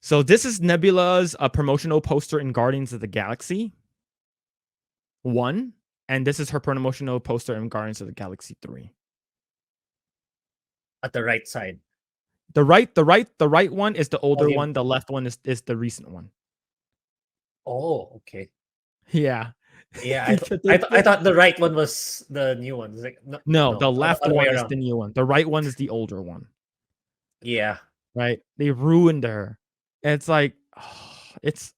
So this is Nebula's promotional poster in Guardians of the Galaxy 1, and this is her promotional poster in Guardians of the Galaxy 3. At the right side. The right one is the older one. The left one is the recent one. Oh, okay. Yeah. Yeah, I thought the right one was the new one. It's like, no, the left one is the new one. The right one is the older one. Yeah. Right? They ruined her. It's like, it's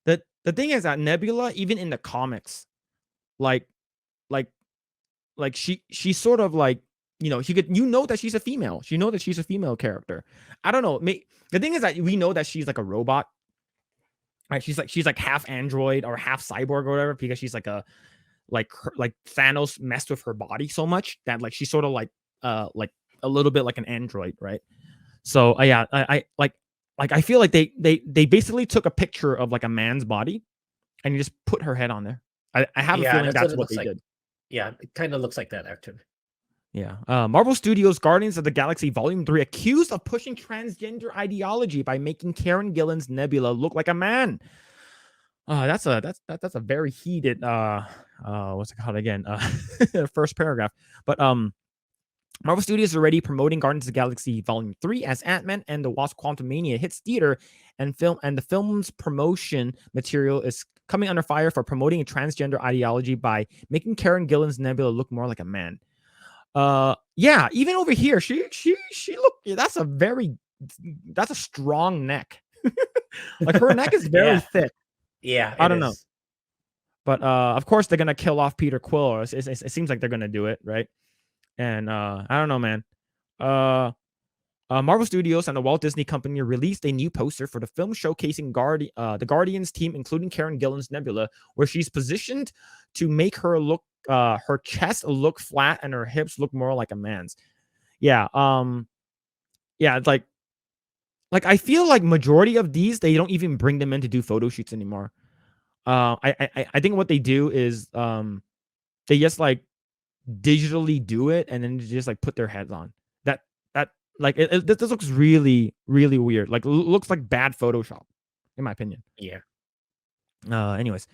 the thing is that Nebula, even in the comics, like she's sort of like, that she's a female. You know that she's a female character. I don't know. The thing is that we know that she's like a robot. Right? She's like half android or half cyborg or whatever, because she's like like Thanos messed with her body so much that like she's sort of like a little bit like an android, right? So yeah, I feel like they basically took a picture of like a man's body and you just put her head on there. I have a feeling that's what they did. Yeah, it kind of looks like that actually. Yeah. Marvel Studios' Guardians of the Galaxy Volume 3 accused of pushing transgender ideology by making Karen Gillan's Nebula look like a man. That's a very heated what's it called again? First paragraph. But Marvel Studios is already promoting Guardians of the Galaxy Volume 3 as Ant-Man and the Wasp: Quantumania hits theater, and the film's promotion material is coming under fire for promoting a transgender ideology by making Karen Gillan's Nebula look more like a man. Yeah, even over here, she look, that's a strong neck. Like her neck is very thick. Yeah, I don't know. But of course they're gonna kill off Peter Quill. It seems like they're gonna do it, right? And I don't know, man. Marvel Studios and the Walt Disney Company released a new poster for the film showcasing the Guardians team, including Karen Gillan's Nebula, where she's positioned to make her look her chest look flat and her hips look more like a man's. Yeah. Yeah, it's like I feel like majority of these, they don't even bring them in to do photo shoots anymore. I think what they do is they just like digitally do it and then just like put their heads on. That like this looks really, really weird. Like looks like bad Photoshop, in my opinion. Yeah. Anyways,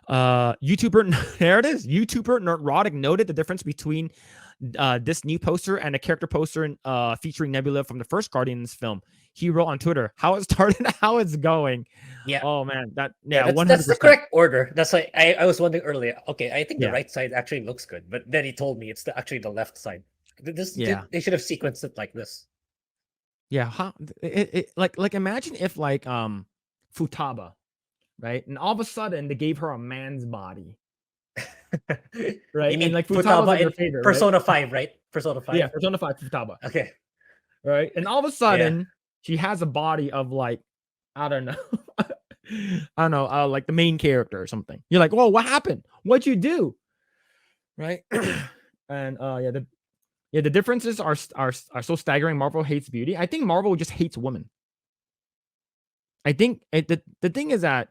YouTuber there it is. YouTuber Neurotic noted the difference between this new poster and a character poster featuring Nebula from the first Guardians film. He wrote on Twitter how it started, how it's going. Yeah. Oh man, that's the correct order. That's why I was wondering earlier. Okay, I think the right side actually looks good, but then he told me it's actually the left side. They should have sequenced it like this. Yeah, like imagine if like Futaba, right? And all of a sudden they gave her a man's body. Right? You mean and like Futaba like in favorite, Persona 5, right? Persona 5. Yeah, Persona 5 Futaba. Okay. Right? And all of a sudden she has a body of like, I don't know, like the main character or something. You're like, whoa, what happened? What'd you do? Right? And the differences are so staggering. Marvel hates beauty. I think Marvel just hates women. I think the thing is that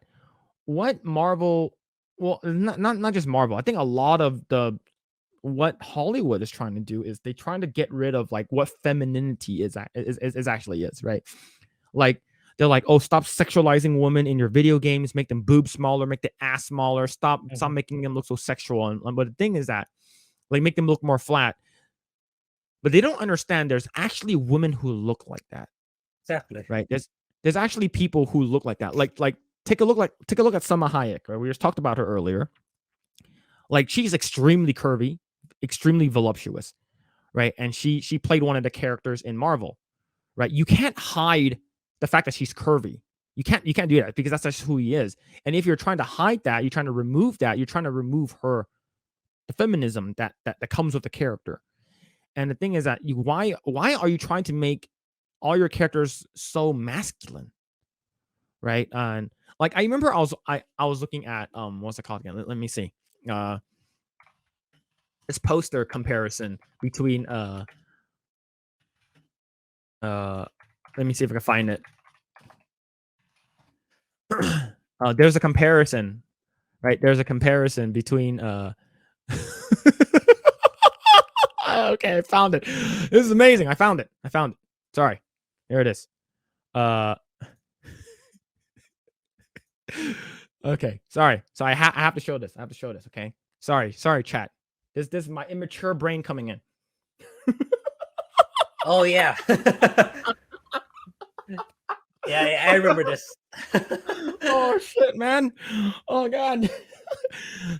what Marvel, well, not just Marvel. I think a lot of what Hollywood is trying to do is they're trying to get rid of like what femininity is actually is, right? Like they're like, oh, stop sexualizing women in your video games, make them boobs smaller, make the ass smaller, stop making them look so sexual. But the thing is that like make them look more flat. But they don't understand there's actually women who look like that. Exactly. Right? There's actually people who look like that. Like take a look at Salma Hayek, right? We just talked about her earlier. Like she's extremely curvy, extremely voluptuous, right? And she played one of the characters in Marvel, right? You can't hide the fact that she's curvy. You can't do that because that's just who he is. And if you're trying to hide that, you're trying to remove that, you're trying to remove the feminism that comes with the character. And the thing is that why are you trying to make all your characters so masculine, right? And like I remember I was looking at what's it called again? Let me see. This poster comparison between let me see if I can find it. There's a comparison, right? There's a comparison between okay, I found it. This is amazing. I found it. Sorry. There it is. Okay, sorry. So I have to show this. I have to show this. Okay, sorry, chat. This is my immature brain coming in. Oh yeah. Yeah, I remember this. Oh shit, man. Oh god.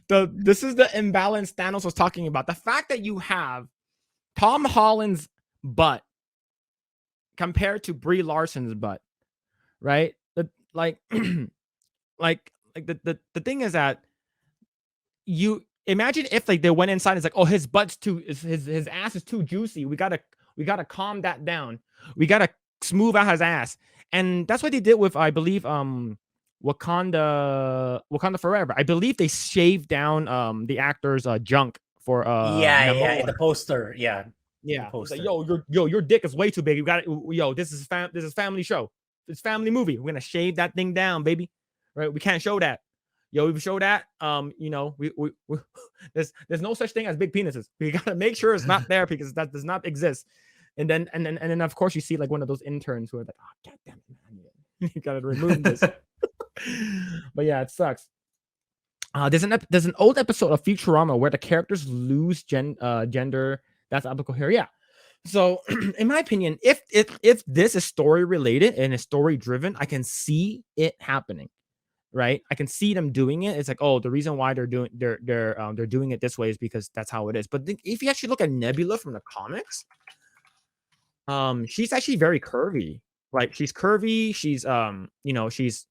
This is the imbalance Thanos was talking about. The fact that you have Tom Holland's butt compared to Brie Larson's butt, right? Like the thing is that you imagine if like they went inside, it's like, oh, his butt's too his ass is too juicy. We gotta calm that down. We gotta smooth out his ass. And that's what they did with, I believe, Wakanda Forever. I believe they shaved down the actor's junk for Yeah, Namor. in the poster. Yeah. Yeah, it's like, Poster. your dick is way too big. You got it. Yo, this is family show. It's family movie. We're gonna shave that thing down, baby. Right? We can't show that. Yo, if we show that, we there's no such thing as big penises. We gotta make sure it's not there because that does not exist. And then of course you see like one of those interns who are like, oh god damn it, man, you gotta remove this. But yeah, it sucks. There's an old episode of Futurama where the characters lose gender. That's applicable here. Yeah. So, in my opinion, if this is story related and is story driven, I can see it happening. Right? I can see them doing it. It's like, oh, the reason why they're doing it this way is because that's how it is. But if you actually look at Nebula from the comics, she's actually very curvy. Like she's curvy. She's she's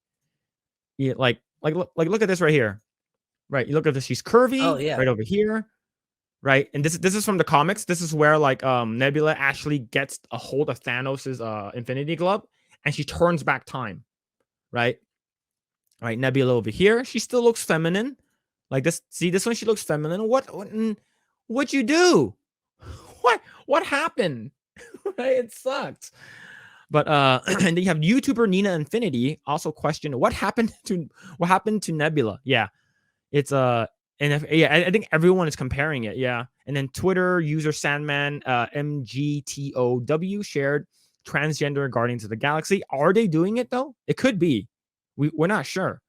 look at this right here. Right, you look at this. She's curvy. Oh yeah. Right over here. Right, and this is from the comics. This is where like Nebula actually gets a hold of Thanos's Infinity Glove, and she turns back time. Right, Nebula over here. She still looks feminine. Like this. See this one. She looks feminine. What'd you do? What happened? Right, it sucked. But and then you have YouTuber Nina Infinity also questioned what happened to Nebula. Yeah, it's and I think everyone is comparing it. Yeah, and then Twitter user Sandman MGTOW shared transgender Guardians of the Galaxy. Are they doing it though? It could be. We're not sure.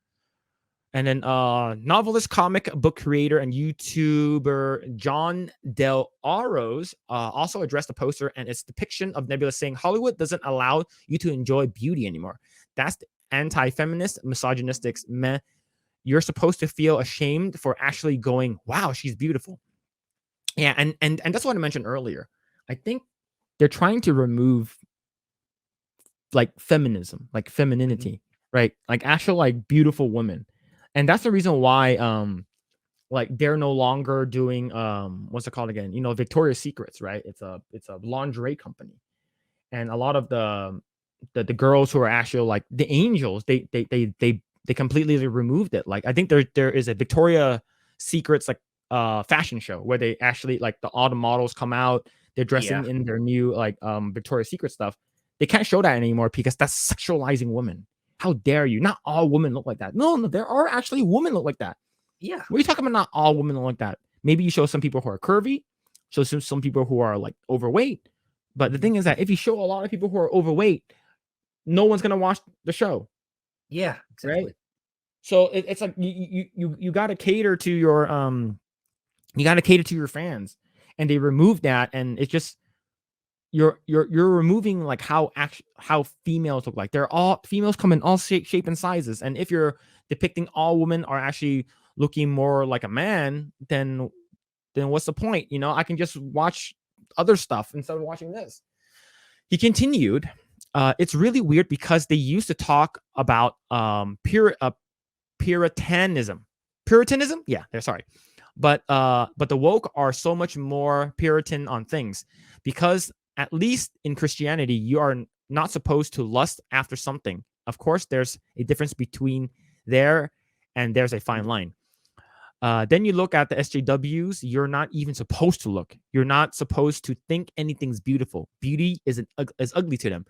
And then novelist, comic book creator, and YouTuber John Del Aros also addressed the poster and its depiction of Nebula saying Hollywood doesn't allow you to enjoy beauty anymore. That's the anti-feminist, misogynistic meh. You're supposed to feel ashamed for actually going, wow, she's beautiful. Yeah, and that's what I mentioned earlier. I think they're trying to remove like feminism, like femininity, right? Like actual like beautiful women. And that's the reason why like they're no longer doing what's it called again? Victoria's Secrets, right? It's a lingerie company. And a lot of the girls who are actually like the angels, they completely removed it. Like I think there is a Victoria's Secrets like fashion show where they actually like all the models come out, they're dressing in their new like Victoria's Secret stuff. They can't show that anymore because that's sexualizing women. How dare you? Not all women look like that. No, there are actually women look like that. Yeah. What are you talking about? Not all women look like that. Maybe you show some people who are curvy, show some people who are like overweight. But the thing is that if you show a lot of people who are overweight, no one's gonna watch the show. Yeah, exactly. Right. So it's like you got to cater to your fans, and they remove that, and it's just you're removing like how females look like. They're all females come in all shape and sizes, and if you're depicting all women are actually looking more like a man, then what's the point? I can just watch other stuff instead of watching this. He continued, it's really weird because they used to talk about Puritanism. Yeah, they're sorry. But the woke are so much more Puritan on things because at least in Christianity, you are not supposed to lust after something. Of course, there's a difference between there and there's a fine line. Then you look at the SJWs, you're not even supposed to look. You're not supposed to think anything's beautiful. Beauty is ugly to them.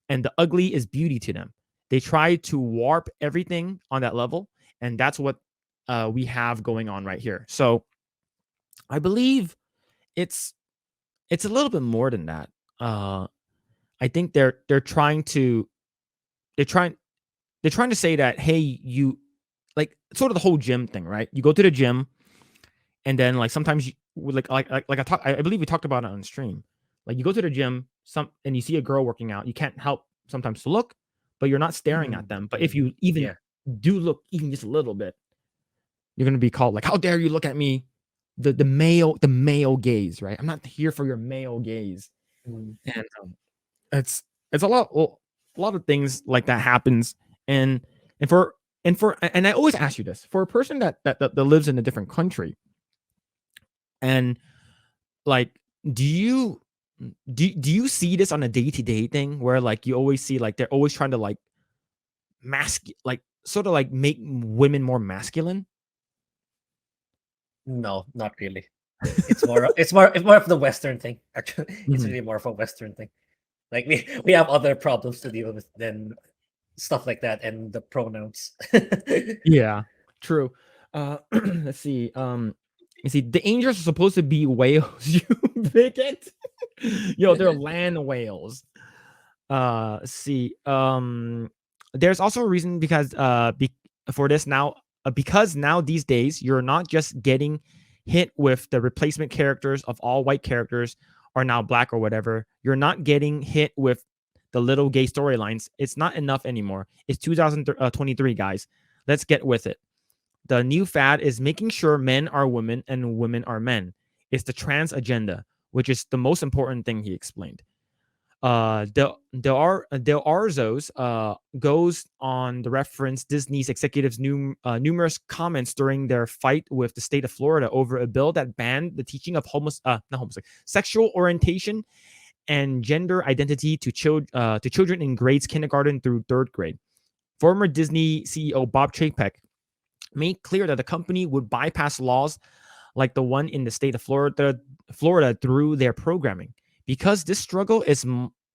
And the ugly is beauty to them. They try to warp everything on that level. And that's what we have going on right here. So I believe it's a little bit more than that. I think they're trying to say that, hey, like sort of the whole gym thing, right? You go to the gym, and then like sometimes you I believe we talked about it on stream. Like you go to the gym, and you see a girl working out, you can't help sometimes to look, but you're not staring at them. But if you even Yeah. do look even just a little bit, you're gonna be called like, "How dare you look at me?" The male gaze, right? I'm not here for your male gaze, and it's a lot of things like that happens, and and for and I always ask you this, for a person that lives in a different country, and like, do you do you see this on a day-to-day thing where like you always see like they're always trying to like like sort of like make women more masculine? No, not really. It's more of the Western thing. Actually, it's Mhm. really more of a Western thing. Like we have other problems to deal with than stuff like that and the pronouns. Yeah, true. Let's see. You see, the angels are supposed to be whales. You bigot. Yo, they're land whales. See. There's also a reason because for this now, because now these days you're not just getting hit with the replacement characters of all white characters are now black or whatever. You're not getting hit with the little gay storylines. It's not enough anymore. It's 2023, guys. Let's get with it. The new fad is making sure men are women and women are men. It's the trans agenda, which is the most important thing, he explained. Del Arzos goes on the reference Disney's executives' numerous comments during their fight with the state of Florida over a bill that banned the teaching of sexual orientation and gender identity to children in grades kindergarten through third grade. Former Disney CEO Bob Chapek made clear that the company would bypass laws like the one in the state of Florida through their programming. Because this struggle is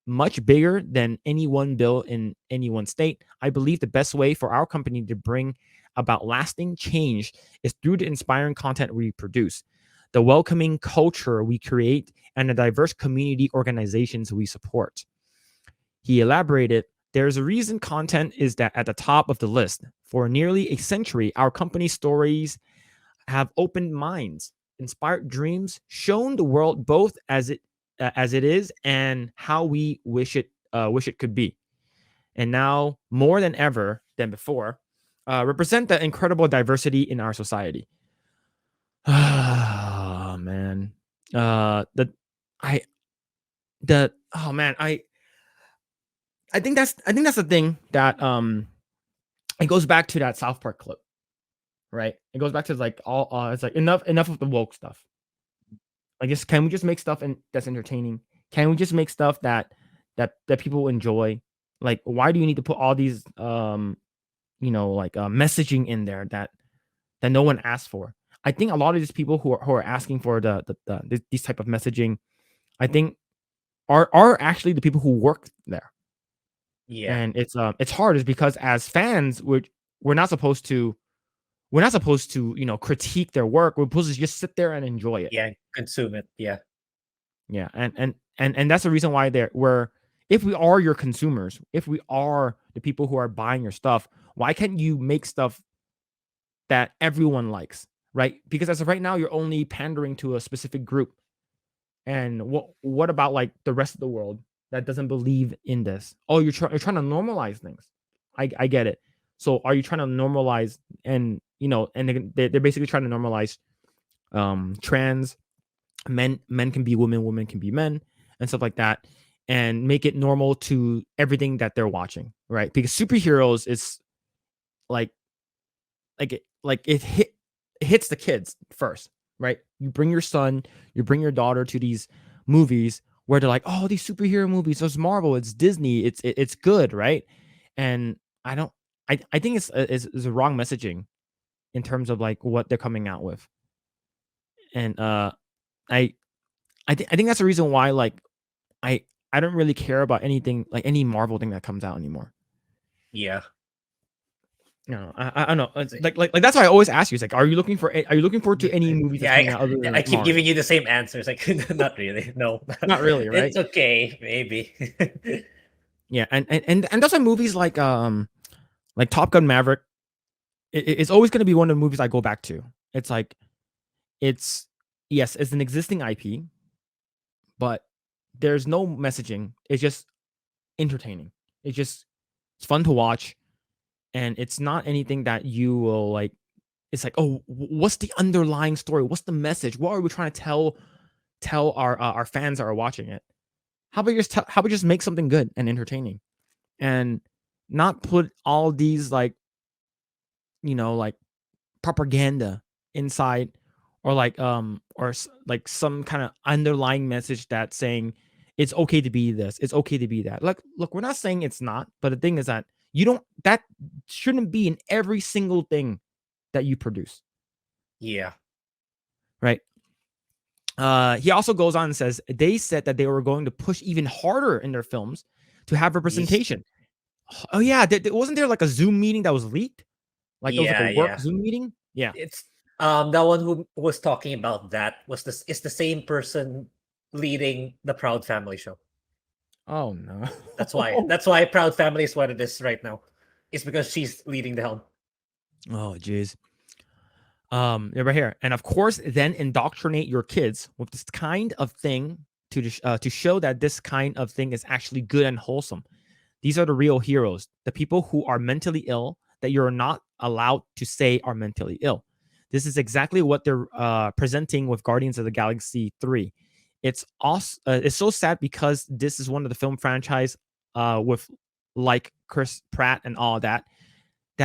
much bigger than any one bill in any one state, I believe the best way for our company to bring about lasting change is through the inspiring content we produce, the welcoming culture we create, and the diverse community organizations we support. He elaborated, there's a reason content is that at the top of the list. For nearly a century, our company's stories have opened minds, inspired dreams, shown the world both as it is and how we wish it could be. And now, more than ever than before, represent the incredible diversity in our society. Oh man, the I the oh man I think that's the thing that it goes back to that South Park clip, right? It goes back to like all it's like enough of the woke stuff. Like, just can we just make stuff that's entertaining? Can we just make stuff that people enjoy? Like, why do you need to put all these like messaging in there that no one asked for? I think a lot of these people who are asking for these type of messaging, I think are actually the people who work there. Yeah. And it's hard is because as fans we're not supposed to critique their work. We're supposed to just sit there and enjoy it. Yeah. Consume it. Yeah. Yeah, and that's the reason why if we are your consumers, if we are the people who are buying your stuff, why can't you make stuff that everyone likes, right? Because as of right now, you're only pandering to a specific group. And what about like the rest of the world that doesn't believe in this? Oh, you're trying to normalize things. I get it. So are you trying to normalize and they're basically trying to normalize trans men can be women, women can be men, and stuff like that, and make it normal to everything that they're watching, right? Because superheroes is like it hits the kids first, right? You bring your son, you bring your daughter to these movies where they're like, oh, these superhero movies, it's Marvel, it's Disney, it's good, right? And I don't, I think it's a wrong messaging in terms of like what they're coming out with, and I I think that's the reason why like I I don't really care about anything like any Marvel thing that comes out anymore. Yeah. No, I don't know. It's like that's why I always ask you. It's like, are you looking forward to any movies that's Yeah. coming out other I than keep Marvel? giving you the same answers. Like, not really. No. Not really, right? It's okay. Maybe. Yeah, and that's why movies like Top Gun Maverick it's always going to be one of the movies I go back to. It's like it's yes, it's an existing IP, but there's no messaging. It's just entertaining. It's fun to watch, and it's not anything that you will like. It's like, oh, what's the underlying story? What's the message? What are we trying to tell our fans that are watching it? How about just make something good and entertaining, and not put all these like like propaganda inside, or like some kind of underlying message that's saying it's okay to be this, it's okay to be that. Like, look, we're not saying it's not, but the thing is that that shouldn't be in every single thing that you produce. Yeah. Right. He also goes on and says they said that they were going to push even harder in their films to have representation. Oh yeah, wasn't there like a Zoom meeting that was leaked? Like it was like a work Zoom meeting. Yeah. It's that one who was talking about that was this is the same person leading the Proud Family show. Oh no. That's why Proud Family is what it is right now. It's because she's leading the helm. Oh jeez. Yeah, right here. And of course, then indoctrinate your kids with this kind of thing to show that this kind of thing is actually good and wholesome. These are the real heroes, the people who are mentally ill that you're not allowed to say are mentally ill. This is exactly what they're presenting with Guardians of the Galaxy 3. It's also it's so sad because this is one of the film franchise with like Chris Pratt and all that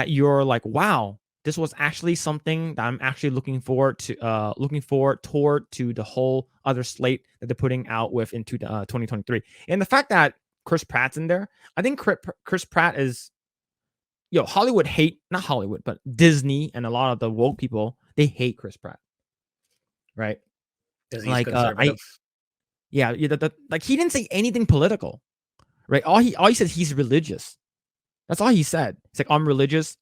you're like, wow, this was actually something that I'm actually looking forward toward to the whole other slate that they're putting out with into 2023. And the fact that Chris Pratt's in there, I think Chris Pratt is, Hollywood not Hollywood, but Disney and a lot of the woke people, they hate Chris Pratt, right? Because he's conservative. Like he didn't say anything political, right? All he said, he's religious. That's all he said. It's like, I'm religious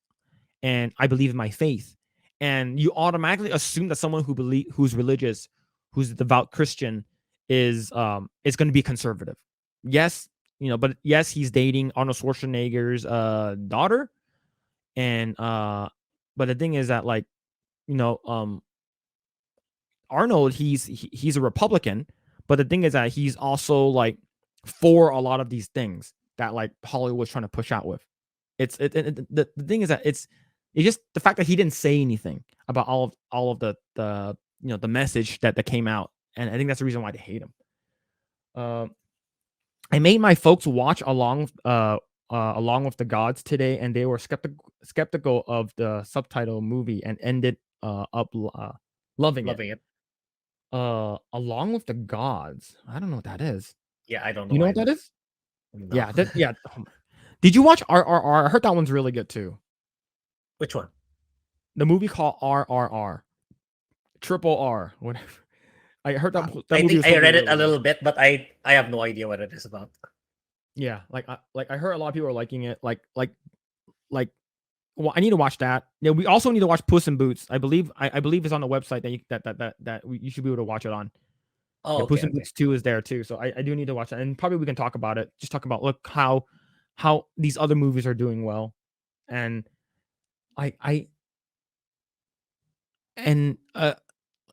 and I believe in my faith. And you automatically assume that someone who's religious, who's a devout Christian, is going to be conservative. Yes, but yes, he's dating Arnold Schwarzenegger's daughter. And but the thing is that, like, Arnold, he's a Republican, but the thing is that he's also like for a lot of these things that like Hollywood's trying to push out with. The thing is that it's just the fact that he didn't say anything about all of the the message that came out, and I think that's the reason why they hate him. I made my folks watch along with the gods today, and they were skeptical of the subtitle movie and ended up loving it. Along with the gods, I don't know what that is. Yeah, I don't know. You know what that is? No. Yeah. Did you watch RRR? I heard that one's really good too. Which one? The movie called RRR. Triple R, whatever. I heard that. I think I read it a little bit, but I have no idea what it is about. Yeah, I heard a lot of people are liking it. Well, I need to watch that. Yeah, we also need to watch Puss in Boots. I believe it's on the website that you should be able to watch it on. Oh, yeah, okay, Puss in Boots 2 is there too. So I do need to watch that, and probably we can talk about it. Just talk about how these other movies are doing well, and like,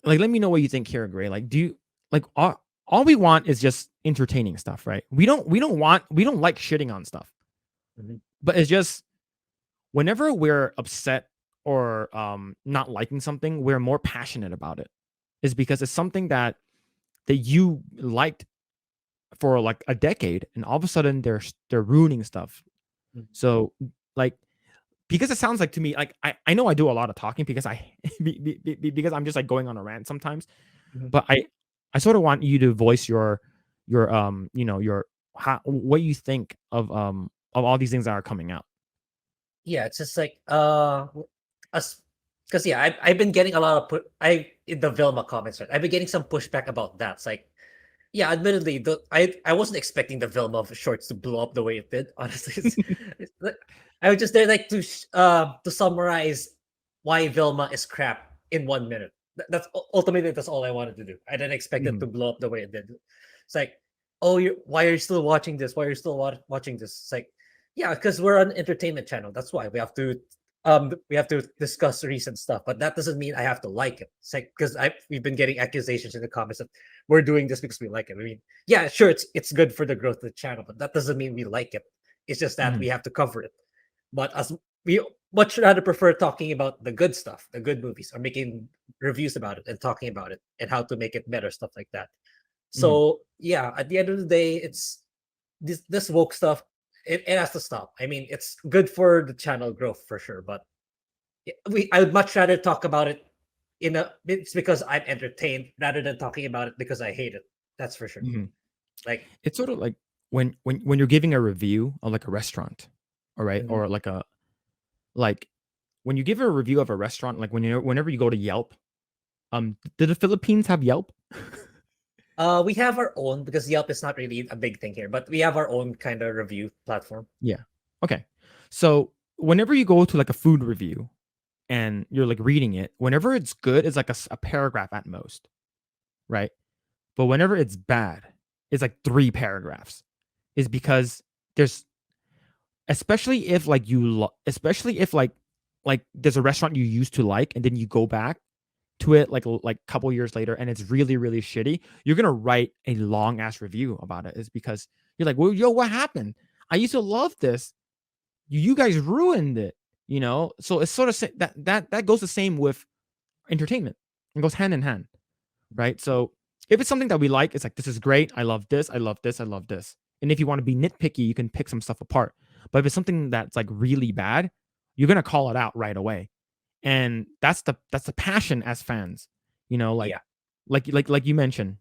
let me know what you think here, Grae. Like, do you like all we want is just entertaining stuff, right? We don't like shitting on stuff. Mm-hmm. But it's just whenever we're upset or not liking something, we're more passionate about it. Is because it's something that you liked for like a decade, and all of a sudden they're ruining stuff. Mm-hmm. So like, because it sounds like to me, like I know I do a lot of talking because because I'm just like going on a rant sometimes. Mm-hmm. But I sort of want you to voice your what you think of all these things that are coming out. Yeah, it's just like us, because I've been getting a lot of in the Vilma comments, right? I've been getting some pushback about that. It's like, yeah, admittedly, I wasn't expecting the Vilma shorts to blow up the way it did. Honestly, I was just there like to summarize why Vilma is crap in 1 minute. That's ultimately that's all I wanted to do. I didn't expect it to blow up the way it did. It's like, oh, why are you still watching this? Why are you still watching this? It's like, yeah, because we're an entertainment channel. That's why we have to we have to discuss recent stuff, but that doesn't mean I have to like it. It's like because we've been getting accusations in the comments that we're doing this because we like it. I mean, yeah, sure, it's good for the growth of the channel, but that doesn't mean we like it. It's just that Mhm, we have to cover it. But as we much rather prefer talking about the good stuff, the good movies, or making reviews about it and talking about it and how to make it better, stuff like that. mhm, So yeah, at the end of the day, it's this woke stuff. It has to stop. I mean, it's good for the channel growth for sure, but I would much rather talk about it it's because I'm entertained rather than talking about it because I hate it. That's for sure. mhm. Like, It's sort of like when you're giving a review of like a restaurant, all right, mhm. or like when you give a review of a restaurant, like whenever you go to Yelp, do the Philippines have Yelp? We have our own because Yelp is not really a big thing here, but we have our own kind of review platform. Yeah. Okay. So whenever you go to like a food review and you're like reading it, whenever it's good, it's like a paragraph at most, right? But whenever it's bad, it's like 3 paragraphs. Is because there's especially if like especially if like there's a restaurant you used to like and then you go back to it like a couple years later and it's really really shitty, you're gonna write a long ass review about it. Is because you're like, well, yo, what happened? I used to love this. You guys ruined it. So it's sort of that goes the same with entertainment. It goes hand in hand, right? So if it's something that we like, it's like, this is great. I love this. I love this. I love this. And if you want to be nitpicky, you can pick some stuff apart. But if it's something that's like really bad, you're gonna call it out right away. And that's the passion as fans. You know, like Yeah. like you mentioned,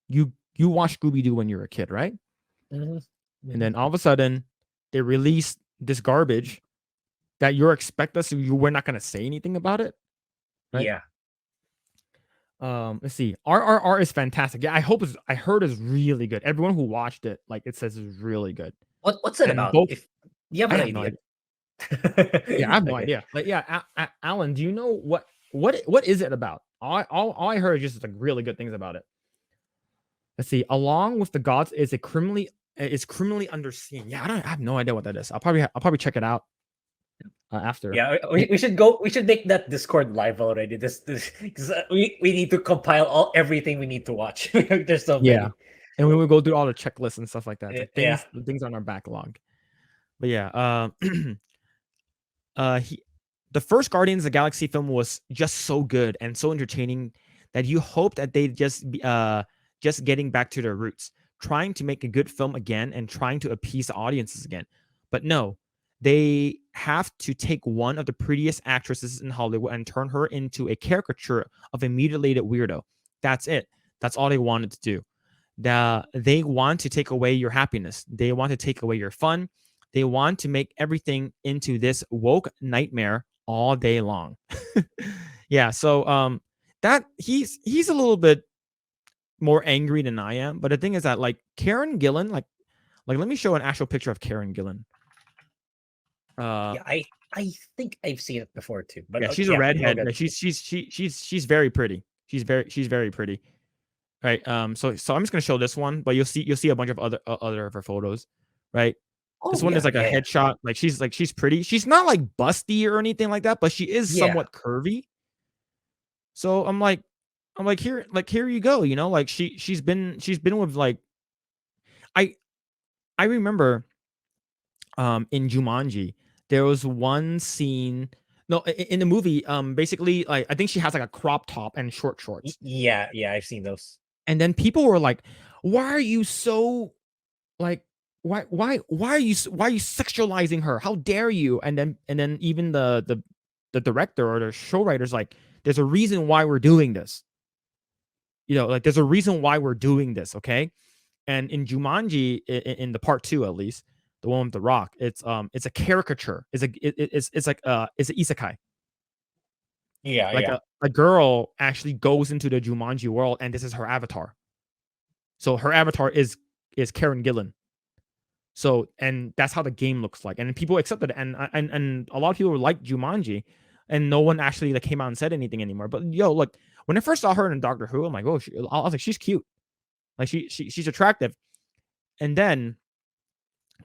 you watched Scooby Doo when you were a kid, right? Hmm. And Hmm. then all of a sudden they release this garbage that you're expect us you we're not gonna say anything about it, right? Yeah. Let's see. RRR is fantastic. Yeah, I heard is really good. Everyone who watched it, like it says, is really good. What's it And about? both, If you have I an have no idea. idea. Yeah, I have no Okay. idea. Like, yeah, Alan, do you know what is it about? All I heard is just like really good things about it. Let's see. Along with the gods is criminally underseen. Yeah, I have no idea what that is. I'll probably check it out after. Yeah, And we should go. We should make that Discord live already. This 'cause, we need to compile everything we need to watch. There's so yeah, many. and we will go through all the checklists and stuff like that. It's like Yeah. things on our backlog. But yeah, he the first Guardians of the Galaxy film was just so good and so entertaining that you hope that they just getting back to their roots, trying to make a good film again and trying to appease the audiences again. But no, they have to take one of the prettiest actresses in Hollywood and turn her into a caricature of a mutilated weirdo. That's it. That's all they wanted to do. They want to take away your happiness. They want to take away your fun. They want to make everything into this woke nightmare all day long. Yeah, so that he's a little bit more angry than I am, but the thing is that like Karen Gillan, like let me show an actual picture of Karen Gillan. Uh Yeah, I think I've seen it before too. But yeah, she's a yeah, go redhead. good. Like she's very pretty. She's very pretty. Right. So I'm just gonna show this one, but you'll see a bunch of other of her photos, right? This Oh one is yeah, like a yeah, yeah. headshot. She's pretty. She's not like busty or anything like that, but she is Yeah. somewhat curvy. So I'm like here you go. Like she's been with like I I remember in Jumanji there was one scene. No, in the movie, basically, like I think she has like a crop top and short shorts, Yeah, yeah, I've seen those. and then people were like, "Why are you so like why are you sexualizing her? How dare you?" And then even the director or the show writers like, there's a reason why we're doing this. Like there's a reason why we're doing this, okay? And in Jumanji, in the part 2 at least, the one with the rock, it's a caricature. It's like it's an isekai. Yeah, Like yeah. a girl actually goes into the Jumanji world and this is her avatar. So her avatar is Karen Gillan. So, and that's how the game looks like, and people accepted it, and a lot of people like Jumanji, and no one actually like came out and said anything anymore. But yo, look, when I first saw her in Doctor Who, I'm like, oh, I was like, she's cute, like she's attractive, and then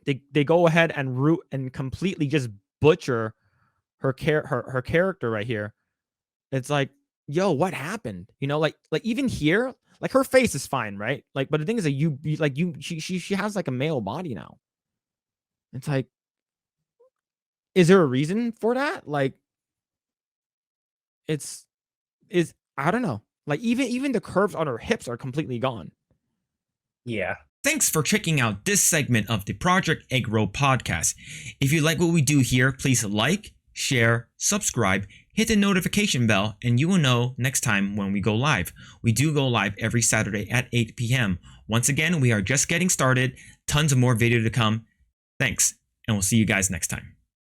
they go ahead and root and completely just butcher her character right here. It's like, yo, what happened? You know, like even here, like her face is fine, right? Like, but the thing is that she has like a male body now. It's like, is there a reason for that? Like, it's is I don't know. Like even the curves on her hips are completely gone. Yeah. Thanks for checking out this segment of the Project Eggroll podcast. If you like what we do here, please like, share, subscribe, hit the notification bell, and you will know next time when we go live. We do go live every Saturday at 8 p.m. Once again, we are just getting started. Tons of more video to come. Thanks, and we'll see you guys next time.